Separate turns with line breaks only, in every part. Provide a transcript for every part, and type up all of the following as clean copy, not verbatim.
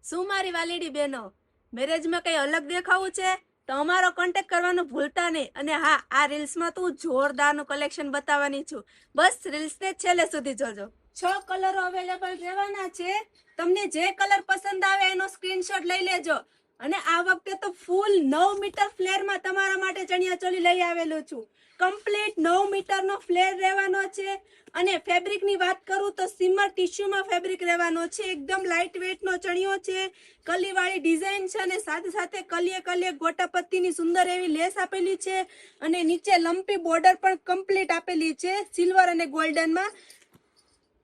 શું મારી વાલીડી બહેનો, મેરેજમાં કઈ અલગ દેખાવું છે તો અમારો કોન્ટેક્ટ કરવાનું ભૂલતા નહીં. અને હા, આ રીલ્સમાં તું જોરદારનું કલેક્શન બતાવવાની છું. બસ રીલ્સને છેલ્લે સુધી જોજો. 6 કલરો અવેલેબલ રહેવાના છે. તમને જે કલર પસંદ આવે એનો સ્ક્રીનશોટ લઈ લેજો. અને આ વખતે તો ફૂલ 9 મીટર ફ્લેરમાં તમારા માટે ચણિયાચોળી લઈ આવેલું છું. કમ્પ્લીટ 9 મીટરનો ફ્લેર રહેવાનો છે. અને ફેબ્રિકની વાત કરું તો સિમર ટિશ્યુમાં ફેબ્રિક રહેવાનો છે. એકદમ લાઇટ વેઇટનો ચણિયો છે. કલીવાળી ડિઝાઇન છે અને સાથે સાથે કલીએ ગોટાપત્તીની સુંદર એવી લેસ આપેલી છે. અને નીચે લંપી બોર્ડર પણ કમ્પ્લીટ આપેલી છે સિલ્વર અને ગોલ્ડનમાં.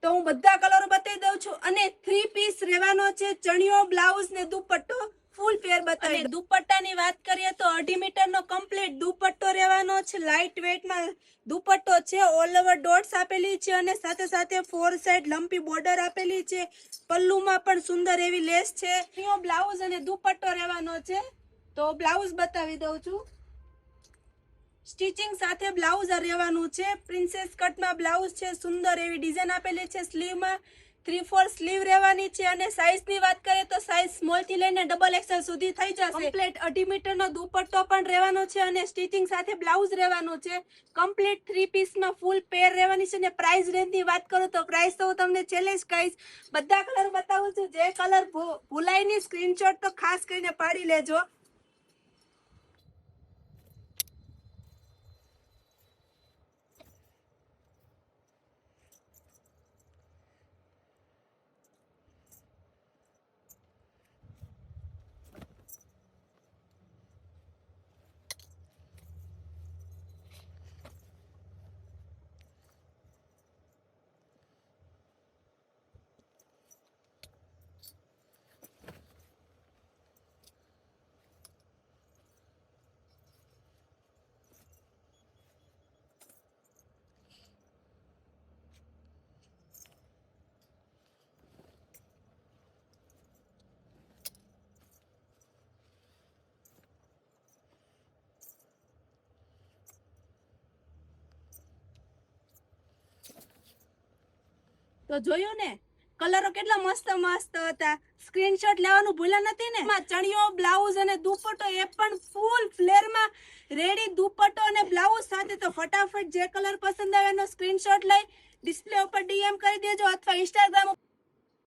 તો હું બધા કલરો બતાવી દઉં છું. અને 3 પીસ રહેવાનો છે. ચણિયો, બ્લાઉઝ ને દુપટ્ટો ફૂલ પેર બતાવી. દુપટ્ટાની વાત કરીએ તો 2.5 મીટરનો કમ્પ્લીટ દુપટ્ટો રહેવાનો છે. લાઇટ વેઇટમાં દુપટ્ટો છે. ઓલ ઓવર ડોટ્સ આપેલી છે અને સાથે સાથે 4 સાઈડ લંપી બોર્ડર આપેલી છે. પલ્લુમાં પણ સુંદર એવી લેસ છે. બ્લાઉઝ અને દુપટ્ટો રહેવાનો છે. તો બ્લાઉઝ બતાવી દઉં છું. સ્ટિચિંગ સાથે બ્લાઉઝ રહેવાનું છે. પ્રિન્સેસ કટમાં બ્લાઉઝ છે. સુંદર એવી ડિઝાઇન આપેલી છે. સ્લીવમાં 3/4 સ્લીવ રહેવાની છે. અને સાઇઝની વાત કરીએ તો સાઇઝ સ્મોલ થી લઈને XXL સુધી થઈ જશે. કમ્પ્લીટ 2.5 મીટરનો દુપટ્ટો પણ રહેવાનો છે અને સ્ટિચિંગ સાથે બ્લાઉઝ રહેવાનું છે. કમ્પ્લીટ 3 પીસમાં ફૂલ પેર રહેવાની છે. અને પ્રાઇસ રેન્જની વાત કરું તો પ્રાઇસ તો હું તમને છેલ્લે જ કહીશ. બધા કલર બતાવું છું. જે કલર ભૂલાય નહીં સ્ક્રીનશોટ તો ખાસ કરીને પાડી લેજો. તો જોયું ને, કલરો કેટલા મસ્ત મસ્ત હતા. સ્ક્રીનશોટ લેવાનું ભૂલ્યા નથી ને. ચણિયો, બ્લાઉઝ અને દુપટ્ટો એ પણ ફૂલ ફ્લેરમાં રેડી દુપટ્ટો અને બ્લાઉઝ સાથે. તો ફટાફટ જે કલર પસંદ આવે એનો સ્ક્રીનશોટ લઈ ડિસ્પ્લે ઉપર DM કરી દેજો અથવા ઇન્સ્ટાગ્રામ